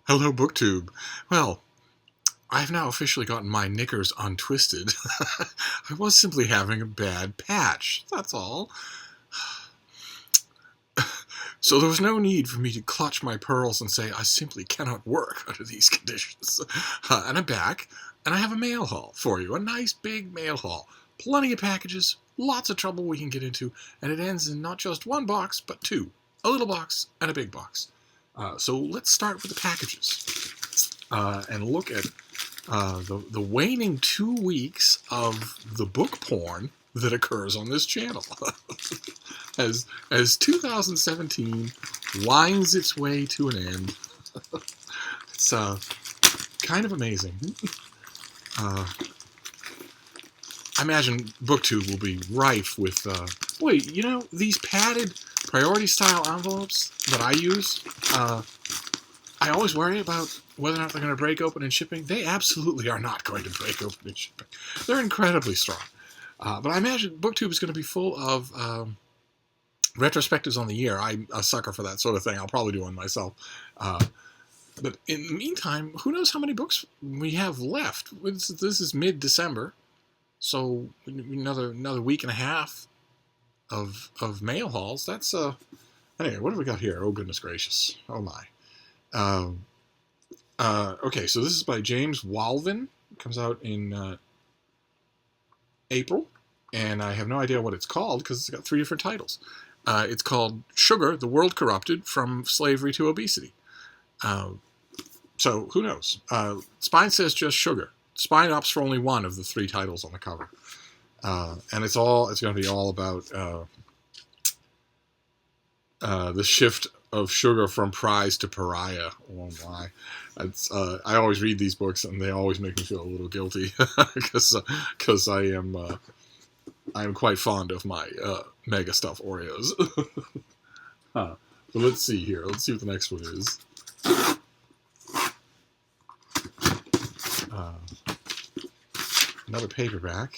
Hello, BookTube. Well, I've now officially gotten my knickers untwisted. I was simply having a bad patch, that's all. So there was no need for me to clutch my pearls and say I simply cannot work under these conditions. And I'm back, and I have a mail haul for you, a nice big mail haul. Plenty of packages, lots of trouble we can get into, and it ends in not just one box, but two. A little box and a big box. So let's start with the packages and look at the waning 2 weeks of the book porn that occurs on this channel. as 2017 winds its way to an end. It's kind of amazing. I imagine BookTube will be rife with, these padded priority-style envelopes that I use, I always worry about whether or not they're going to break open in shipping. They absolutely are not going to break open in shipping. They're incredibly strong. But I imagine BookTube is going to be full of retrospectives on the year. I'm a sucker for that sort of thing. I'll probably do one myself. But in the meantime, who knows how many books we have left? This is mid-December, so another week and a half of mail hauls. That's anyway. What have we got here? Oh goodness gracious! Oh my. Okay, so this is by James Walvin. It comes out in April, and I have no idea what it's called because it's got 3 different titles. It's called Sugar, the World Corrupted, From Slavery to Obesity. So who knows? Spine says just sugar. Spine opts for only one of the 3 titles on the cover. And it's going to be all about the shift of sugar from prize to pariah. Oh my! I always read these books and they always make me feel a little guilty because I am quite fond of my mega stuff Oreos. But let's see here. Let's see what the next one is. Another paperback.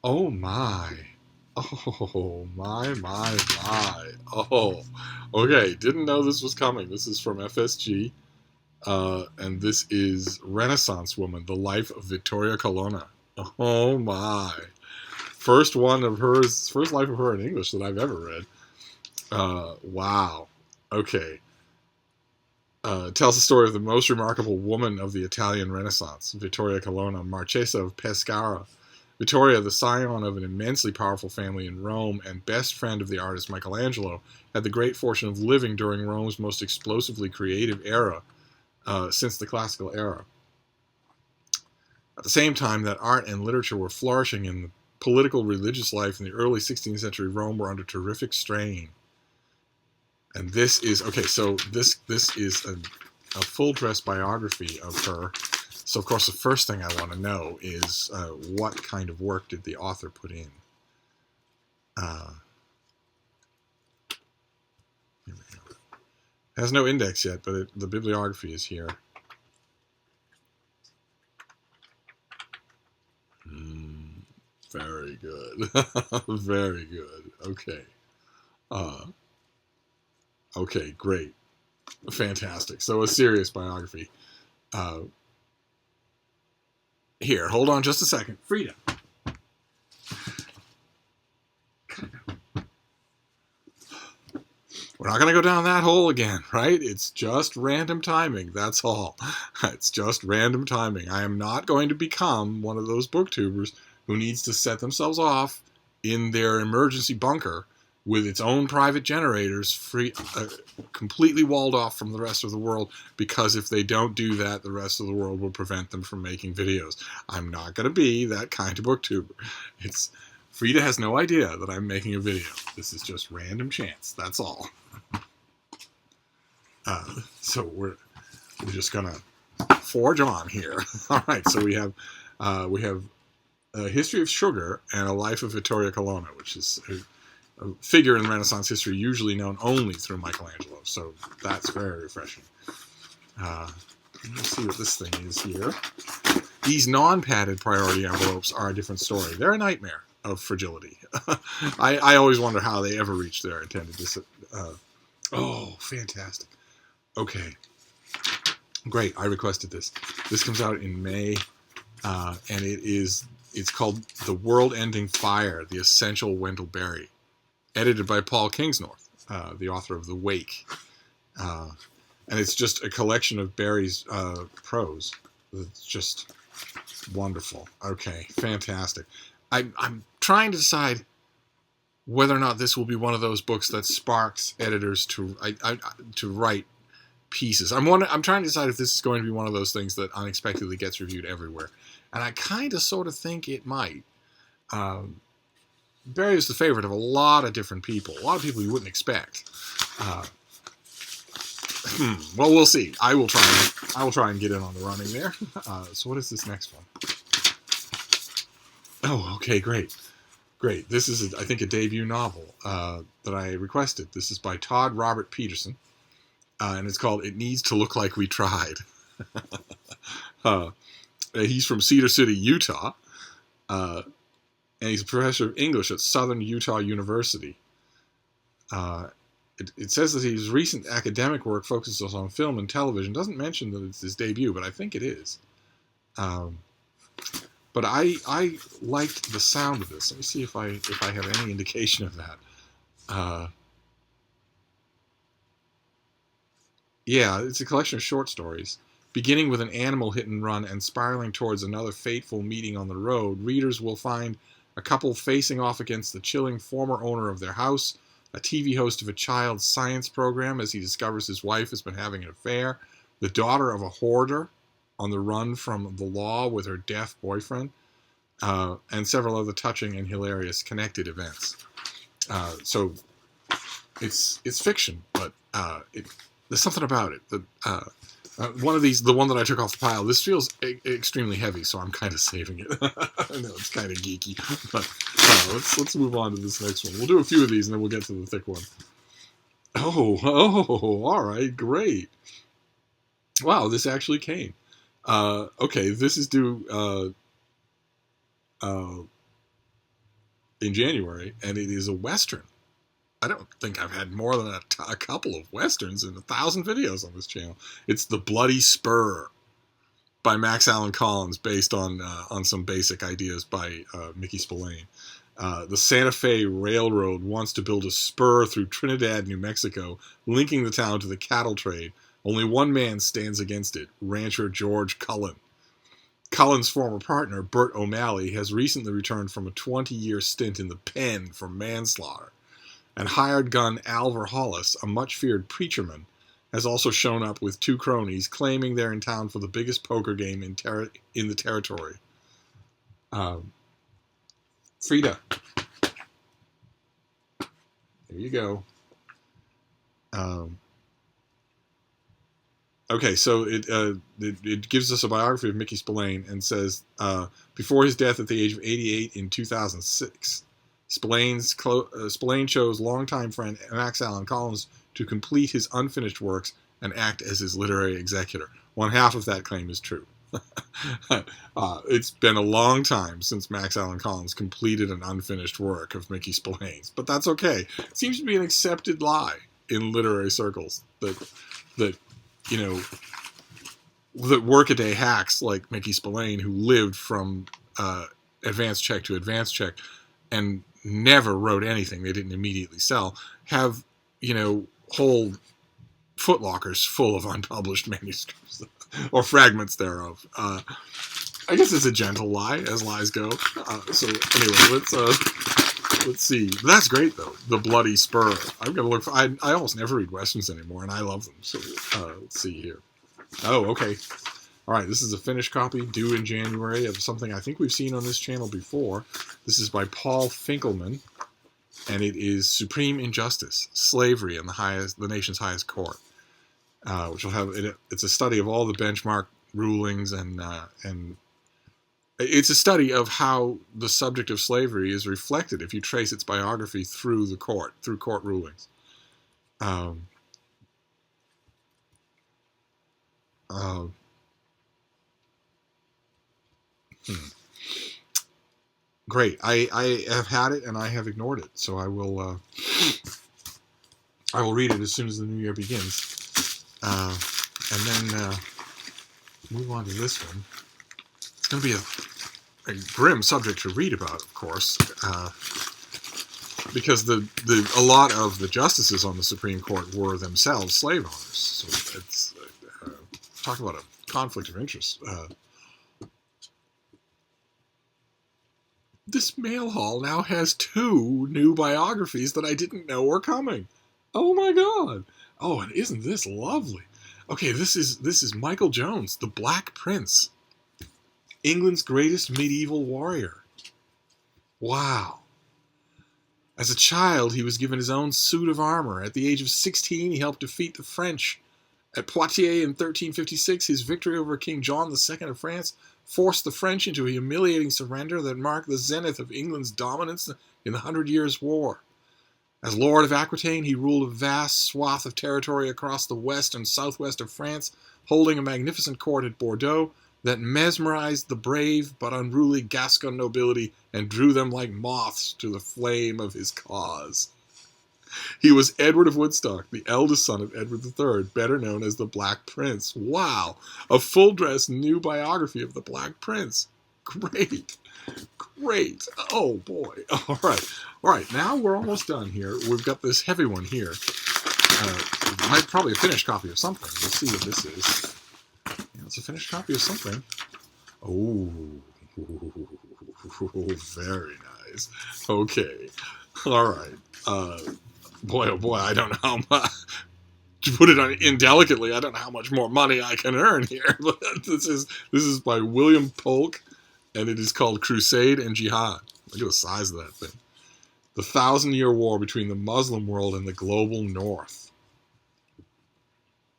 Oh my. Oh, my. Oh, okay. Didn't know this was coming. This is from FSG. And this is Renaissance Woman, The Life of Vittoria Colonna. Oh, my. First life of her in English that I've ever read. Wow. Okay. Tells the story of the most remarkable woman of the Italian Renaissance, Vittoria Colonna, Marchesa of Pescara. Vittoria, the scion of an immensely powerful family in Rome and best friend of the artist Michelangelo, had the great fortune of living during Rome's most explosively creative era since the classical era. At the same time that art and literature were flourishing and the political religious life in the early 16th century Rome were under terrific strain. And this is, okay, so this is a full-dress biography of her. So, of course, the first thing I want to know is what kind of work did the author put in? Here we go. It has no index yet, but the bibliography is here. Very good. Very good. Okay. Okay, great. Fantastic. So, a serious biography. Here, hold on just a second. Frida. We're not going to go down that hole again, right? It's just random timing. That's all. It's just random timing. I am not going to become one of those booktubers who needs to set themselves off in their emergency bunker with its own private generators, completely walled off from the rest of the world, because if they don't do that, the rest of the world will prevent them from making videos. I'm not going to be that kind of booktuber. Frida has no idea that I'm making a video. This is just random chance. That's all. So we're just going to forge on here. All right, so we have a history of sugar and a life of Vittoria Colonna, which is a figure in Renaissance history usually known only through Michelangelo, so that's very refreshing. Let's see what this thing is here. These non-padded priority envelopes are a different story. They're a nightmare of fragility. I always wonder how they ever reach their intended. Oh, fantastic. Okay, great. I requested this. This comes out in May, and it's called The World-Ending Fire: The Essential Wendell Berry, edited by Paul Kingsnorth, the author of The Wake. And it's just a collection of Berry's prose. It's just wonderful. Okay, fantastic. I'm trying to decide whether or not this will be one of those books that sparks editors to write pieces. I'm trying to decide if this is going to be one of those things that unexpectedly gets reviewed everywhere, and I kind of sort of think it might. Berry is the favorite of a lot of different people, a lot of people you wouldn't expect. Well, we'll see. I will try and get in on the running there. So what is this next one? Oh, okay, great. This is, I think, a debut novel that I requested. This is by Todd Robert Peterson, and it's called It Needs to Look Like We Tried. He's from Cedar City, Utah, and he's a professor of English at Southern Utah University. It says that his recent academic work focuses on film and television. It doesn't mention that it's his debut, but I think it is. But I liked the sound of this. Let me see if I have any indication of that. Yeah, it's a collection of short stories. Beginning with an animal hit and run and spiraling towards another fateful meeting on the road, readers will find a couple facing off against the chilling former owner of their house, a TV host of a child's science program as he discovers his wife has been having an affair, the daughter of a hoarder on the run from the law with her deaf boyfriend, and several other touching and hilarious connected events. So it's fiction, but there's something about it that one of these, the one that I took off the pile, this feels extremely heavy, so I'm kind of saving it. I know it's kind of geeky, but let's move on to this next one. We'll do a few of these, and then we'll get to the thick one. Oh, all right, great. Wow, this actually came. Okay, this is due in January, and it is a Western. I don't think I've had more than a couple of Westerns in 1,000 videos on this channel. It's The Bloody Spur by Max Allan Collins, based on some basic ideas by Mickey Spillane. The Santa Fe Railroad wants to build a spur through Trinidad, New Mexico, linking the town to the cattle trade. Only one man stands against it, rancher George Cullen. Cullen's former partner, Bert O'Malley, has recently returned from a 20-year stint in the pen for manslaughter. And hired gun Alvar Hollis, a much-feared preacherman, has also shown up with two cronies, claiming they're in town for the biggest poker game in the territory. Frida. There you go. Okay, so it gives us a biography of Mickey Spillane and says, before his death at the age of 88 in 2006, Spillane chose longtime friend Max Allan Collins to complete his unfinished works and act as his literary executor. One half of that claim is true. It's been a long time since Max Allan Collins completed an unfinished work of Mickey Spillane's, but that's okay. It seems to be an accepted lie in literary circles that workaday hacks like Mickey Spillane, who lived from advanced check to advanced check and never wrote anything they didn't immediately sell, have, whole footlockers full of unpublished manuscripts or fragments thereof. I guess it's a gentle lie, as lies go. So anyway, let's see. That's great though. The Bloody Spur. I'm gonna look for. I almost never read westerns anymore, and I love them. So let's see here. Oh, okay. All right, this is a finished copy due in January of something I think we've seen on this channel before. This is by Paul Finkelman, and it is Supreme Injustice: Slavery in the nation's highest court, which will have it's a study of all the benchmark rulings and it's a study of how the subject of slavery is reflected if you trace its biography through court rulings. Great. I have had it and I have ignored it, so I will read it as soon as the new year begins. And then move on to this one. It's going to be a grim subject to read about, of course, because a lot of the justices on the Supreme Court were themselves slave owners. So it's talk about a conflict of interest. This mail haul now has 2 new biographies that I didn't know were coming. Oh my God! Oh, and isn't this lovely? Okay, this is Michael Jones, the Black Prince, England's greatest medieval warrior. Wow. As a child, he was given his own suit of armor. At the age of 16, he helped defeat the French. At Poitiers in 1356, his victory over King John II of France forced the French into a humiliating surrender that marked the zenith of England's dominance in the 100 Years' War. As Lord of Aquitaine, he ruled a vast swath of territory across the west and southwest of France, holding a magnificent court at Bordeaux that mesmerized the brave but unruly Gascon nobility and drew them like moths to the flame of his cause. He was Edward of Woodstock, the eldest son of Edward III, better known as the Black Prince. Wow! A full-dress new biography of the Black Prince. Great. Great. Oh, boy. All right. Now we're almost done here. We've got this heavy one here. Probably a finished copy of something. Let's see what this is. Yeah, it's a finished copy of something. Oh, very nice. Okay. All right. Boy, oh boy, I don't know how much, to put it indelicately, I don't know how much more money I can earn here. But this is by William Polk, and it is called Crusade and Jihad. Look at the size of that thing. The 1,000-Year War between the Muslim world and the global North.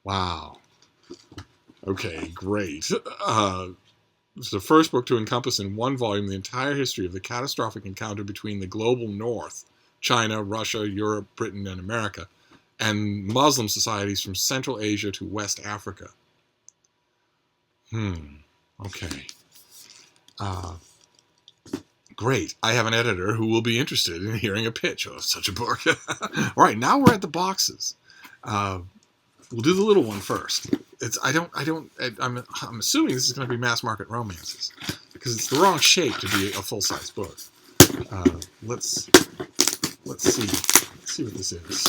Wow. Okay, great. It's the first book to encompass in one volume the entire history of the catastrophic encounter between the global North, China, Russia, Europe, Britain, and America, and Muslim societies from Central Asia to West Africa. Okay. Great. I have an editor who will be interested in hearing a pitch of such a book. All right, now we're at the boxes. We'll do the little one first. I'm assuming this is going to be mass market romances because it's the wrong shape to be a full-size book. Let's see. Let's see what this is.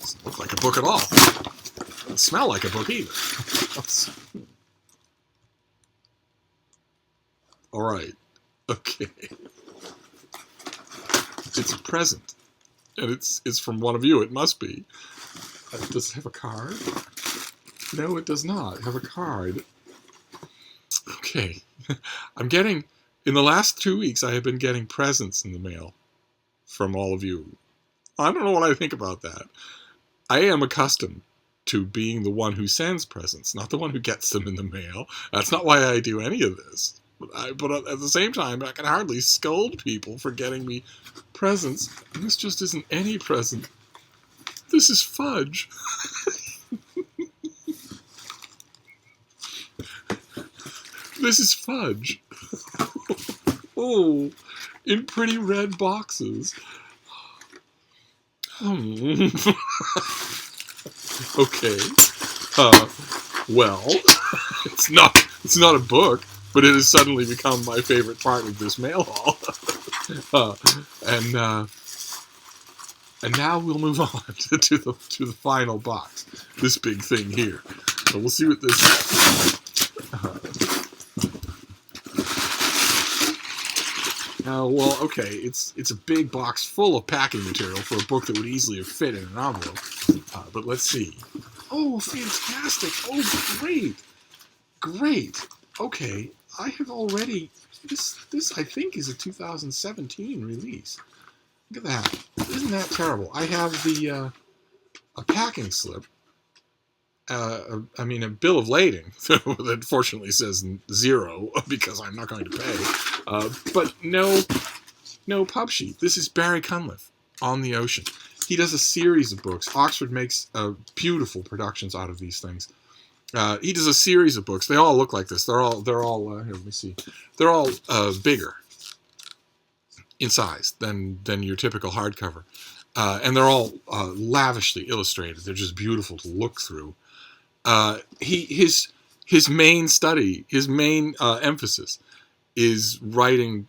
Doesn't look like a book at all. Doesn't smell like a book either. All right. Okay. It's a present, and it's from one of you. It must be. Does it have a card? No, it does not have a card. Okay. In the last 2 weeks, I have been getting presents in the mail from all of you. I don't know what I think about that. I am accustomed to being the one who sends presents, not the one who gets them in the mail. That's not why I do any of this. But at the same time, I can hardly scold people for getting me presents. And this just isn't any present. This is Fudge. This is Fudge. Oh, in pretty red boxes. Okay. Well, it's not a book, but it has suddenly become my favorite part of this mail haul. And now we'll move on to the final box. This big thing here. So we'll see what this is. Well, okay, it's a big box full of packing material for a book that would easily have fit in an envelope. But let's see. Oh, fantastic! Oh, great! Great! Okay, I have already... This I think is a 2017 release. Look at that. Isn't that terrible? I have a packing slip. A bill of lading that fortunately says 0 because I'm not going to pay. But no pub sheet. This is Barry Cunliffe, On the Ocean. He does a series of books. Oxford makes beautiful productions out of these things. He does a series of books. They all look like this. They're all here, let me see. They're all bigger. in size than your typical hardcover. And they're all lavishly illustrated. They're just beautiful to look through. His main study, his main emphasis is writing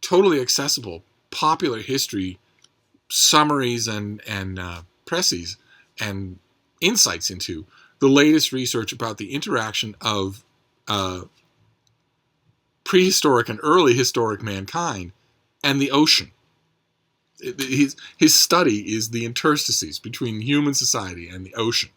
totally accessible, popular history summaries and précis and insights into the latest research about the interaction of prehistoric and early historic mankind and the ocean. His study is the interstices between human society and the ocean.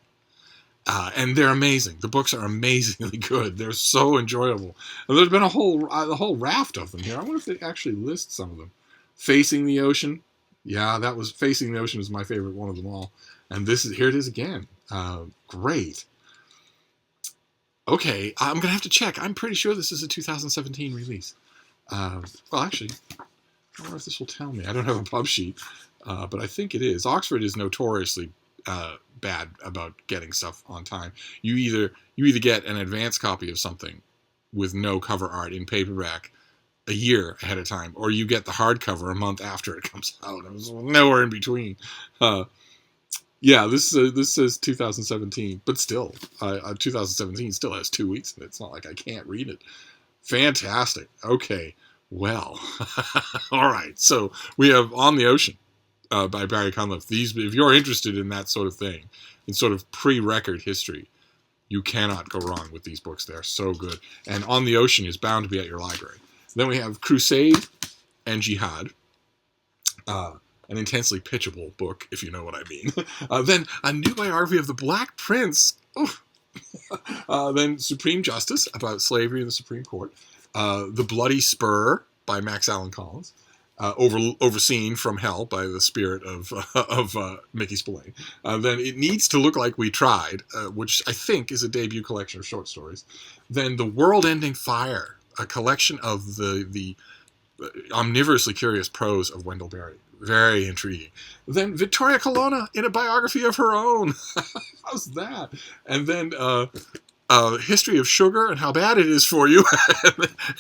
And they're amazing. The books are amazingly good. They're so enjoyable. And there's been a whole raft of them here. I wonder if they actually list some of them. Facing the Ocean. Yeah, that was Facing the Ocean was my favorite one of them all. And here it is again. Great. Okay, I'm going to have to check. I'm pretty sure this is a 2017 release. Well, actually, I wonder if this will tell me. I don't have a pub sheet, but I think it is. Oxford is notoriously bad about getting stuff on time. You either get an advance copy of something with no cover art in paperback a year ahead of time, or you get the hardcover a month after it comes out. It was nowhere in between. Yeah, this says 2017, but still, 2017 still has 2 weeks in it. It's not like I can't read it. Fantastic. Okay, well, all right. So we have On the Ocean by Barry Cunliffe. If you're interested in that sort of thing, in sort of pre-record history, you cannot go wrong with these books. They're so good. And On the Ocean is bound to be at your library. Then we have Crusade and Jihad. An intensely pitchable book, if you know what I mean. Then a new biography of the Black Prince. Then Supreme Justice, about slavery in the Supreme Court. The Bloody Spur by Max Allan Collins. Overseen from hell by the spirit of Mickey Spillane. Then It Needs to Look Like We Tried, which I think is a debut collection of short stories. Then The World-Ending Fire, a collection of the omnivorously curious prose of Wendell Berry. Very intriguing. Then Victoria Colonna in a biography of her own. How's that? And then History of Sugar and How Bad It Is for You.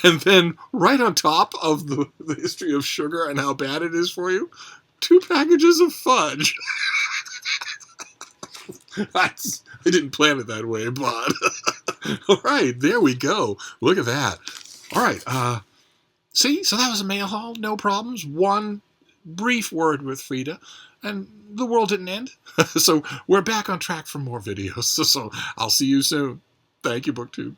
And then right on top of the History of Sugar and How Bad It Is for You, 2 packages of fudge. I didn't plan it that way, but all right, there we go. Look at that. All right. See, so that was a mail haul, no problems. One brief word with Frida, and the world didn't end. So we're back on track for more videos. So I'll see you soon. Thank you, BookTube.